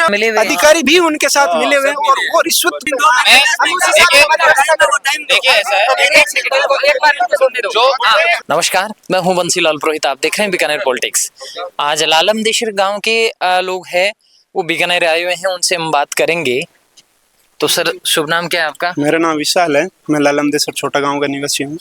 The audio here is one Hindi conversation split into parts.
में मिले हुए हैं। अधिकारी भी उनके साथ मिले हुए हैं और वो रिश्वत देखिए ऐसा है जो नमस्कार, मैं हूं बंसीलाल पुरोहित। आप देख रहे हैं बीकानेर पॉलिटिक्स। आज लालम देशिर गांव के लोग हैं, वो बीकानेर आए हुए हैं, उनसे हम बात करेंगे। तो सर, शुभ नाम क्या है आपका? मेरा नाम विशाल है, मैं लालम देसर छोटा गांव का निवासी हूँ।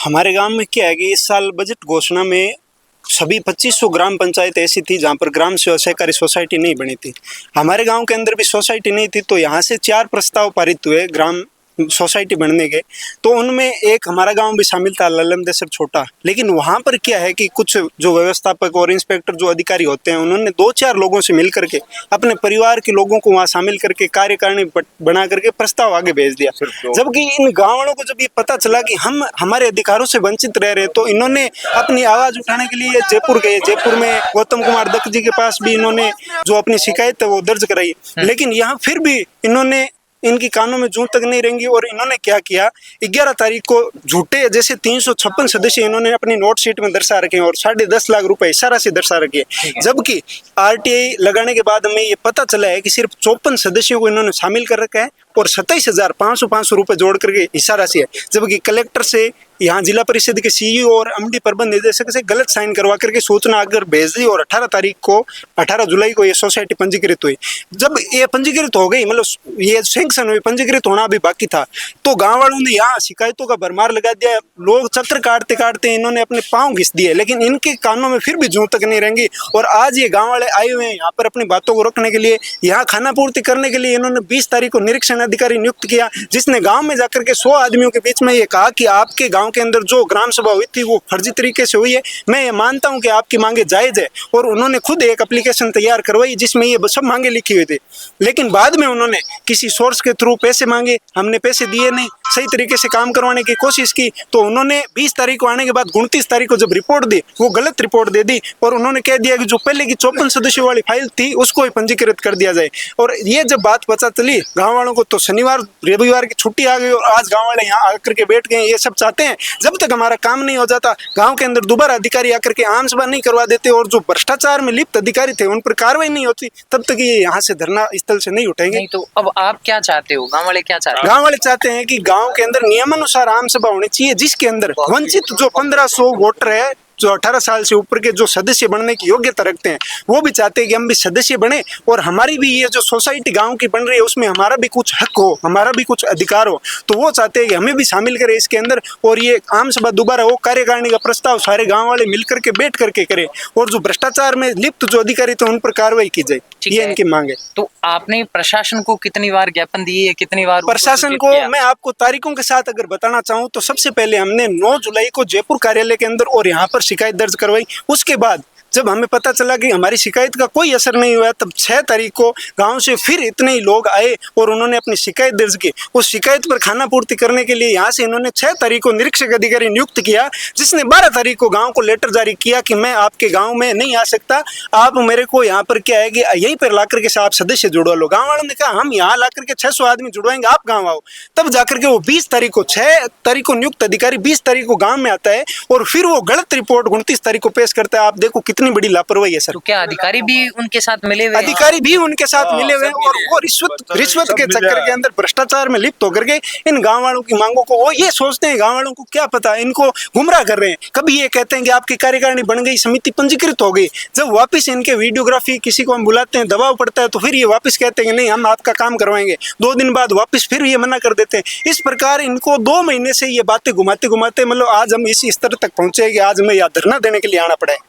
हमारे गांव में क्या है कि इस साल बजट घोषणा में सभी 2500 ग्राम पंचायत ऐसी थी जहां पर ग्राम सेवा सहकारी सोसाइटी नहीं बनी थी। हमारे गांव के अंदर भी सोसाइटी नहीं थी, तो यहाँ से 4 प्रस्ताव पारित हुए ग्राम सोसाइटी बनने के। तो उनमें एक हमारा गांव भी शामिल था, लालम देसर छोटा। लेकिन वहां पर क्या है कि कुछ जो व्यवस्थापक और इंस्पेक्टर जो अधिकारी होते हैं, उन्होंने 2-4 लोगों से मिल करके अपने परिवार के लोगों को वहां शामिल करके कार्यकारिणी बना करके प्रस्ताव आगे भेज दिया। जबकि इन गाँव वालों को जब ये पता चला कि हम हमारे अधिकारों से वंचित रह रहे, तो इन्होंने अपनी आवाज उठाने के लिए जयपुर गए। जयपुर में गौतम कुमार दत्त जी के पास भी इन्होंने जो अपनी शिकायत है वो दर्ज कराई। लेकिन यहाँ फिर भी इन्होंने इनकी कानों में जूं तक नहीं रेंगी और इन्होंने क्या किया, 11 तारीख को झूठे जैसे 356 सदस्य इन्होंने अपनी नोट शीट में दर्शा रखे हैं और 10.5 लाख रुपए हिस्सा राशि दर्शा रखी है। जबकि आरटीआई लगाने के बाद हमें ये पता चला है कि सिर्फ 54 सदस्यों को इन्होंने शामिल कर रखा है और 27,500 रुपए जोड़ करके हिस्सा राशि है। जबकि कलेक्टर से यहाँ जिला परिषद के सीईओ और एमडी प्रबंध निदेशक से गलत साइन करवा करके सूचना अगर भेज दी और 18 जुलाई को ये सोसाइटी पंजीकृत हुई। जब ये पंजीकृत हो गई, मतलब ये सैंक्शन हुई, पंजीकृत होना अभी बाकी था, तो गांव वालों ने यहाँ शिकायतों का भरमार लगा दिया। लोग चक्कर काटते काटते इन्होंने अपने पांव घिस दिए, लेकिन इनके कानों में फिर भी जूं तक नहीं रहेंगी। और आज ये गाँव वाले आए हुए हैं यहाँ पर अपनी बातों को रखने के लिए, यहाँ खाना पूर्ति करने के लिए। इन्होंने 20 तारीख को निरीक्षण अधिकारी नियुक्त किया, जिसने गांव में जाकर के 100 आदमियों के बीच में ये कहा कि आपके गांव के अंदर जो ग्राम सभा हुई थी वो फर्जी तरीके से हुई है। मैं ये मानता हूं कि आपकी मांगे जायज है, और उन्होंने खुद एक एप्लीकेशन तैयार करवाई जिसमें ये सब मांगे लिखी हुई थी। लेकिन बाद में उन्होंने किसी सोर्स के थ्रू पैसे मांगे, हमने पैसे दिए नहीं, सही तरीके से काम करवाने की कोशिश की। तो उन्होंने 20 तारीख को आने के बाद 29 तारीख को जब रिपोर्ट दी, वो गलत रिपोर्ट दे दी और उन्होंने कह दिया कि जो पहले की 54 सदस्यों वाली फाइल थी उसको ही पंजीकृत कर दिया जाए। और ये जब बात पता चली गाँव वालों को, तो शनिवार रविवार की छुट्टी आ गई और आज गाँव वाले यहाँ आकर के बैठ गए। ये सब चाहते हैं जब तक हमारा काम नहीं हो जाता, गांव के अंदर दोबारा अधिकारी आकर के आम सभा नहीं करवा देते और जो भ्रष्टाचार में लिप्त अधिकारी थे उन पर कार्रवाई नहीं होती, तब तक ये यहाँ से धरना स्थल से नहीं उठेंगे। नहीं, तो अब आप क्या चाहते हो? गांव वाले क्या चाहते हैं? गांव वाले चाहते हैं कि गांव के अंदर नियमानुसार आम सभा होनी चाहिए, जिसके अंदर वंचित जो 1500 वोटर है, जो 18 साल से ऊपर के जो सदस्य बनने की योग्यता रखते हैं, वो भी चाहते हैं कि हम भी सदस्य बने और हमारी भी ये जो सोसाइटी गांव की बन रही है उसमें हमारा भी कुछ हक हो, हमारा भी कुछ अधिकार हो। तो वो चाहते हैं कि हमें भी शामिल करें इसके अंदर और ये आम सभा दोबारा हो, कार्यकारिणी का प्रस्ताव सारे गाँव वाले मिलकर के बैठ करके करें और जो भ्रष्टाचार में लिप्त जो अधिकारी थे उन पर कार्रवाई की जाए। ये इनकी मांग है। तो आपने प्रशासन को कितनी बार ज्ञापन दिए है, कितनी बार प्रशासन को मैं आपको तारीखों के साथ अगर बताना चाहूँ तो सबसे पहले हमने 9 जुलाई को जयपुर कार्यालय के अंदर और यहाँ पर शिकायत दर्ज करवाई। उसके बाद जब हमें पता चला कि हमारी शिकायत का कोई असर नहीं हुआ, तब 6 तारीख को गांव से फिर इतने ही लोग आए और उन्होंने अपनी शिकायत दर्ज की। उस शिकायत पर खाना पूर्ति करने के लिए यहाँ से इन्होंने 6 तारीख को निरीक्षक अधिकारी नियुक्त किया, जिसने 12 तारीख को गांव को लेटर जारी किया कि मैं आपके गांव में नहीं आ सकता, आप मेरे को यहाँ पर क्या है कि यहीं पर ला करके आप सदस्य जुड़वा लो। गाँव वालों ने कहा हम यहाँ ला करके 600 आदमी जुड़वाएंगे, आप गाँव आओ। तब जाकर के वो 20 तारीख को 6 तारीख को नियुक्त अधिकारी 20 तारीख को गाँव में आता है और फिर वो गलत रिपोर्ट 29 तारीख को पेश करता है। आप देखो कितनी बड़ी लापरवाही है सर। तो क्या अधिकारी भी उनके साथ मिले हुए? अधिकारी भी उनके साथ मिले हुए और वो रिश्वत के चक्कर के अंदर भ्रष्टाचार में लिप्त होकर के इन गांव वालों की मांगों को, वो ये सोचते हैं, गांव वालों को क्या पता, इनको गुमराह कर रहे हैं। कभी ये कहते हैं कि आपकी कार्यकारिणी बन गई, समिति पंजीकृत हो गई, जब वापस इनके वीडियोग्राफी किसी को हम बुलाते हैं, दबाव पड़ता है, तो फिर ये वापस कहते हैं कि नहीं हम आपका काम करवाएंगे। 2 दिन बाद वापस फिर ये मना कर देते हैं। इस प्रकार इनको 2 महीने से ये बातें घुमाते घुमाते मतलब आज हम इसी स्तर तक पहुंचे कि आज हमें यहाँ धरना देने के लिए आना पड़ा है।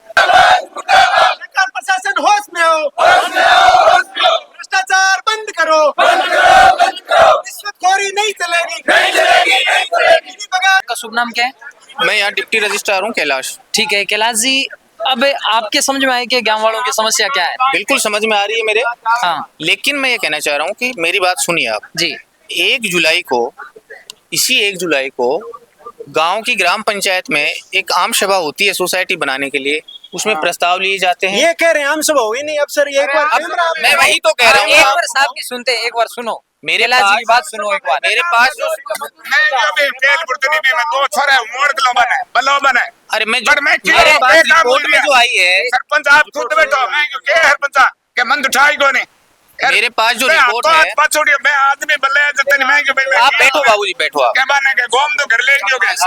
प्रशासन होश में हो, भ्रष्टाचार बंद करो, रिश्वतखोरी नहीं चलेगी। आपका शुभ नाम क्या है? मैं यहाँ डिप्टी रजिस्ट्रार हूँ, कैलाश। ठीक है कैलाश जी, अब आपके समझ में आए कि गांव वालों की समस्या क्या है? बिल्कुल समझ में आ रही है मेरे। हाँ, लेकिन मैं ये कहना चाह रहा हूँ कि मेरी बात सुनिए आप जी। 1 जुलाई को, इसी 1 जुलाई को गांव की ग्राम पंचायत में एक आम सभा होती है सोसाइटी बनाने के लिए, उसमें प्रस्ताव लिए जाते हैं। ये कह रहे हैं आम सभा हुई नहीं। अब सर एक बार मैं वही तो कह रहा हूँ, एक बार साहब की सुनते, एक बार सुनो मेरे कैलाश जी की बात सुनो एक बार। मेरे पास जो अरे मैं मेरे पास रिपोर्ट में जो आई है, सरपंच आप खुद बैठो, मैं क्यों के सरपंच के मन उठाई को नहीं मेरे पास जो रिपोर्ट है, छोड़िए मैं आदमी बल्ले जतन मैं के आप बैठो बाबूजी, बैठो आप। क्या बात है कि गोम तो घर ले क्यों कैसे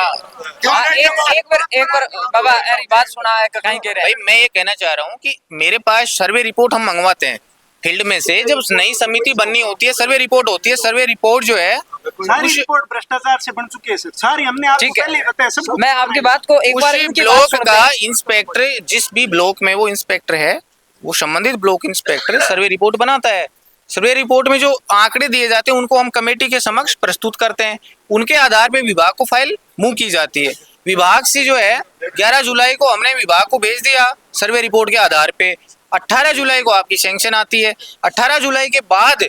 क्यों हाँ, नहीं एक बार बाबा अरे बात सुना है कहीं कह रहे भाई मैं ये कहना चाह रहा हूँ कि मेरे पास सर्वे रिपोर्ट हम मंगवाते हैं फील्ड में से, जब नई समिति बननी होती है सर्वे रिपोर्ट होती है, सर्वे रिपोर्ट जो है सारी रिपोर्ट भ्रष्टाचार से बन चुकी है सर, सारी हमने आपको ठीक है। पहले ही बताया सब। मैं आपकी बात को एक बार उसी इनकी बात ब्लॉक सुनते का हैं। इंस्पेक्टर, जिस भी ब्लॉक में वो इंस्पेक्टर है, वो संबंधित ब्लॉक इंस्पेक्टर सर्वे रिपोर्ट बनाता है। सर्वे रिपोर्ट में जो आंकड़े दिए जाते हैं उनको हम कमेटी के समक्ष प्रस्तुत करते हैं, उनके आधार पे विभाग को फाइल मूव की जाती है। विभाग से जो है 11 जुलाई को हमने विभाग को भेज दिया सर्वे रिपोर्ट के आधार पे, 18 जुलाई को आपकी सैंक्शन आती है। 18 जुलाई के बाद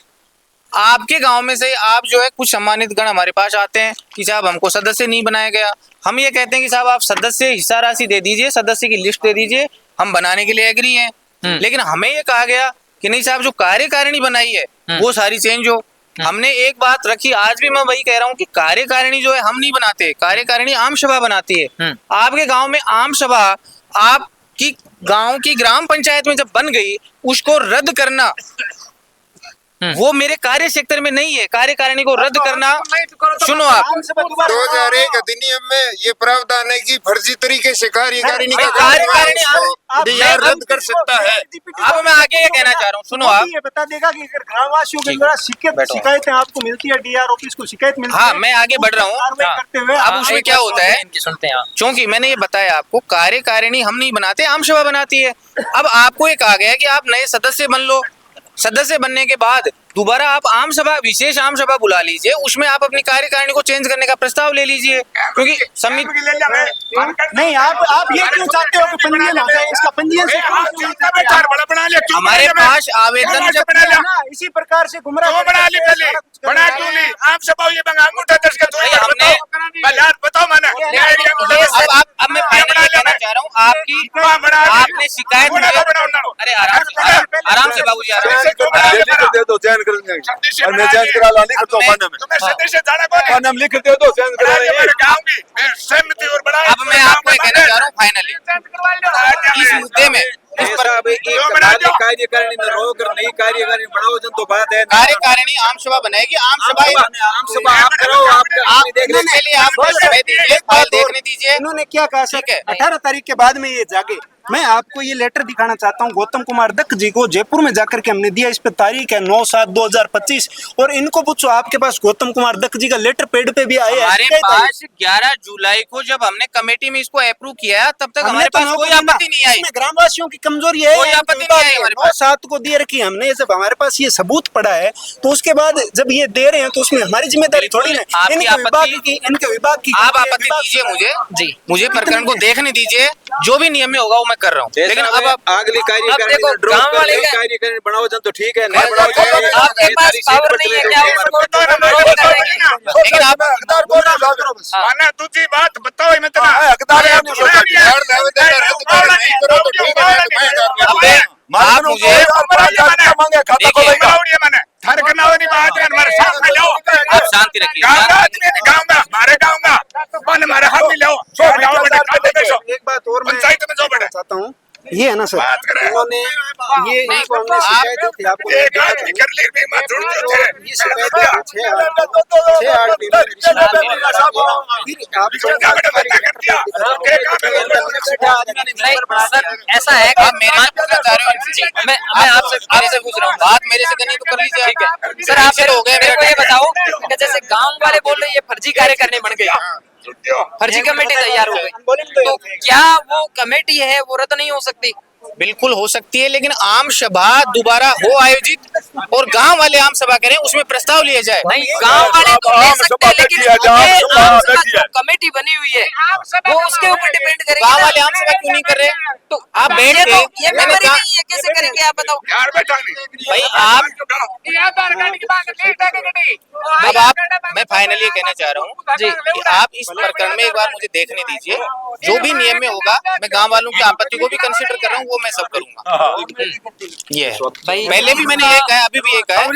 आपके गांव में से आप जो है कुछ सम्मानित गण हमारे पास आते हैं कि साहब हमको सदस्य नहीं बनाया गया। हम ये कहते हैं कि साहब आप सदस्य हिस्सा राशि दे दीजिए, सदस्य की लिस्ट दे दीजिए, हम बनाने के लिए एग्री हैं। लेकिन हमें ये कहा गया कि नहीं साहब जो कार्यकारिणी बनाई है वो सारी चेंज हो। हमने एक बात रखी, आज भी मैं वही कह रहा हूँ कि कार्यकारिणी जो है हम नहीं बनाते, कार्यकारिणी आम सभा बनाती है। आपके गांव में आम सभा आपकी गांव की ग्राम पंचायत में जब बन गई, उसको रद्द करना वो मेरे कार्य सेक्टर में नहीं है। कार्यकारिणी को रद्द करना, सुनो आप, 2001 अधिनियम में ये प्रावधान है कि फर्जी तरीके से कार्यकारिणी का कार्यकारिणी डीआर रद्द कर सकता है। अब मैं आगे ये कहना चाह रहा हूँ, सुनो आप। ये बता देगा कि अगर ग्रामवासियों के द्वारा शिकायतें आपको मिलती है, डीआर ऑफिस को शिकायत मिलती है, हाँ, मैं आगे बढ़ रहा हूँ। कार्रवाई करते हुए अब उसमें क्या होता है, इनकी सुनते हैं आप। क्योंकि मैंने ये बताया आपको कार्यकारिणी हम नहीं बनाते, आम सभा बनाती है। अब आपको ये कहा गया कि आप नए सदस्य बन लो, सदस्य बनने के बाद दोबारा आप आम सभा, विशेष आम सभा बुला लीजिए, उसमें आप अपनी कार्यकारिणी को चेंज करने का प्रस्ताव ले लीजिए, क्योंकि समिति नहीं आप ये क्यों चाहते हो कि पंजीयन हो जाए? इसका पंजीयन से हमारे पास आवेदन जब इसी प्रकार से गुमराह बना ली पहले बना क्यों ली आम सभा ये बंगा अंगूठा दस्तखत हुई भाई हमने यार बताओ मैंने अब मैं फाइनली कहना चाह रहा हूँ, आपने शिकायत अरे आराम से बाबूजी, आराम से दे दो चयन करेंगे और मैं चयन करा ला लिख दो खाने में सदस्य जाना कौन है खाने में लिख दे दो चयन करा मेरे गांव की सहमति और बड़ा अब मैं आपको ये कहना चाह रहा हूँ फाइनली इस मुद्दे में इस पर कार्यकारिणी में रोकर नई कार्यकारिणी बनाओ जन तो बात है। कार्यकारिणी आम सभा बनाएगी, आम सभा आप करो, आप देखने के लिए आप समय दीजिए, फाइल देखने दीजिए। इन्होंने क्या कहा सर, ठीक है। 18 तारीख के बाद में ये जागे। मैं आपको ये लेटर दिखाना चाहता हूँ गौतम कुमार दत्त जी को, जयपुर में जाकर के हमने दिया। इस पे तारीख है 9/7/2025 और इनको पूछो, आपके पास गौतम कुमार दत्त जी का लेटर पेड पे भी आया हमारे है। पास 11 जुलाई को जब हमने कमेटी में इसको अप्रूव किया, तब तक हमारे पास कोई आपत्ति नहीं आई। ग्रामवासियों की कमजोरी है, कोई आपत्ति नहीं आई हमारे पास। 9/7 को दे रखी हमने। जब हमारे पास ये सबूत पड़ा है तो उसके बाद जब ये दे रहे हैं तो उसमें हमारी जिम्मेदारी थोड़ी है। आपकी इनके विभाग की आप आपत्ति दीजिए मुझे जी, मुझे प्रकरण को देखने दीजिए, जो भी नियम में होगा वो मैं कर रहा हूँ। लेकिन अब अगली कार्यकारिणी देखो, में ड्रॉप गांव वाले कर का- कार्यकारिणी बनाओ जन तो ठीक है, नहीं बनाओ तो आपके पास पावर नहीं है क्या उसको विरोध करेंगे? लेकिन आप माना दूसरी बात बताओ मैं तना हकदार है नहीं सोचा यार लेवे दे रद्द कर नहीं करो तो ठीक है आप मुझे मांगे खाता देखिए, खोलेगा मैंने थारे करना वाली बात है हमारे साथ में लो आप शांति रखिए। गाँव आदमी नहीं गाऊंगा मारे गाऊंगा मन मारे हाथ में लो सो गाँव में खाते बेचो एक बात और मैं पंचायत में जो बड़े चाहता हूँ, ये है ना सर, बात करें। इन्होंने ये इनको हमने शिकायत दी थी आपको। एक आदमी कर ले भी मत जुड़ जो थे ये शिकायत दी थी 6-8 दिन में। फिर आप क्या बेटा बंदा कर दिया के काम में नहीं सर, ऐसा है कि आप मेरे से पूछना चाह रहे हो जी, मैं आपसे पूछ रहा हूँ, बात मेरे से करनी है तो कर लीजिए। ठीक है सर, आप हो गए मेरे को ये बताओ कि जैसे गांव वाले बोल रहे हैं ये फर्जी कार्य करने बन गई, फर्जी कमेटी तैयार हो गई, तो क्या वो कमेटी है वो रद्द नहीं हो सकती? बिल्कुल हो सकती है, लेकिन आम सभा दोबारा हो आयोजित और गांव वाले आम सभा करें, उसमें प्रस्ताव लिए जाए। नहीं, गांव वाले तो ले सकते हैं, लेकिन ये आम सभा जो कमेटी बनी हुई है वो उसके ऊपर डिपेंड करेगी। गांव वाले आम सभा क्यों नहीं कर रहे? तो आप बैठ ये के तो ये मैंने मेमोरी कहा- नहीं है, कैसे करेंगे आप बताओ? यार बेटा नहीं भाई अब आप, मैं फाइनली ये कहना चाह रहा हूँ जी कि आप इस प्रकरण में एक बार मुझे देखने दीजिए, जो भी नियम में होगा मैं गांव वालों की आपत्ति को भी कंसीडर कर रहा हूँ, वो मैं सब करूंगा। ये है। भाई पहले भी मैंने ये कहा, अभी भी ये कहा है।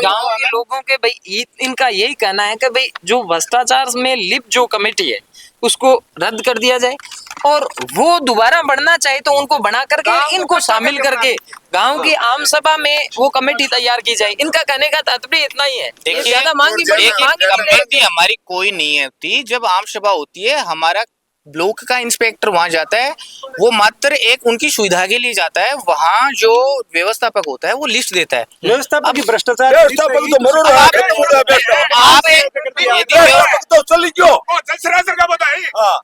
गांव के लोगों के भाई इनका यही कहना है कि भाई जो भ्रष्टाचार में लिप्त जो कमेटी है उसको रद्द कर दिया जाए। और वो दोबारा बढ़ना चाहे तो उनको बना करके इनको शामिल करके गांव की आम सभा में वो कमेटी तैयार की जाए। इनका कहने का तात्पर्य इतना ही है। देखिए ज्यादा मांगी बड़ी मांगी कमेटी हमारी कोई नहीं है होती। जब आम सभा होती है हमारा ब्लॉक का इंस्पेक्टर वहां जाता है, वो मात्र एक उनकी सुविधा के लिए जाता है। वहां जो व्यवस्थापक होता है वो लिस्ट देता है। व्यवस्थापक की भ्रष्टाचार व्यवस्थापक तो मरोड़ अब रहा आप- है, खत्म हो रहा है व्यवस्थापक। आप यदि व्यवस्थापक तो चली क्यों? हाँ।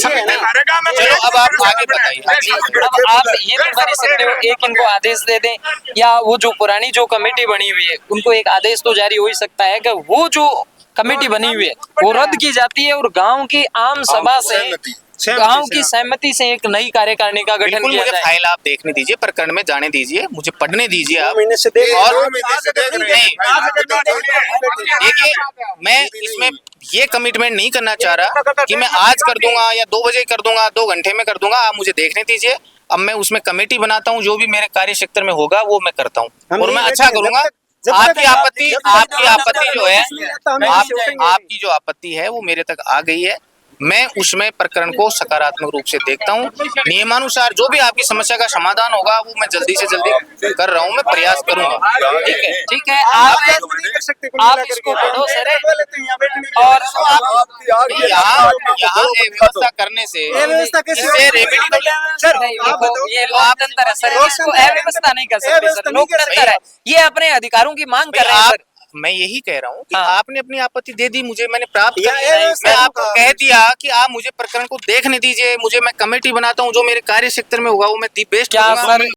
हमारे गांव में चलो अब आप आगे बताइए। अब आप ये तो कर ही सकते हो, एक इनको आदेश दे दें या वो जो पुरानी जो कमेटी बनी हुई है उनको एक आदेश तो जारी हो ही सकता है कि वो जो कमेटी बनी हुई है वो रद्द की जाती है और गांव की आम सभा से गांव की सहमति से एक नई कार्यकारिणी का गठन बिल्कुल किया मुझे जाए। फाइल आप देखने दीजिए, प्रकरण में जाने दीजिए, मुझे पढ़ने दीजिए आप। महीने से देख और 2 महीने से देख रहे हैं। देखिए मैं इसमें ये कमिटमेंट नहीं करना चाह रहा कि मैं आज कर दूंगा या 2 बजे कर दूंगा, 2 घंटे में कर दूंगा। आप मुझे देखने दीजिए। अब मैं उसमें कमेटी बनाता हूँ, जो भी मेरे कार्य क्षेत्र में होगा वो मैं करता हूँ और मैं अच्छा करूंगा। आपकी आपत्ति जो है आपकी जो आपत्ति है वो मेरे तक आ गई है। मैं उसमें प्रकरण को सकारात्मक रूप से देखता हूँ। नियमानुसार जो भी आपकी समस्या का समाधान होगा वो मैं जल्दी से जल्दी कर रहा हूँ, मैं प्रयास करूंगा। ठीक है, ठीक है, आप इसको पढ़ो सर और यहाँ व्यवस्था करने से इससे रेमेडी ये लोकतंत्र है सर, इसको अव्यवस्था नहीं कर सकते सर, लोकतंत्र है। ये अपने अधिकारों की मांग कर रहे हैं सर। मैं यही कह रहा हूँ कि हाँ। आपने अपनी आपत्ति दे दी मुझे, मैंने प्राप्त कर लिया। मैं आपको कह दिया कि आप मुझे प्रकरण को देखने दीजिए, मुझे मैं कमेटी बनाता हूँ, जो मेरे कार्य क्षेत्र में होगा वो मैं दी बेस्ट क्या करूंगा। सर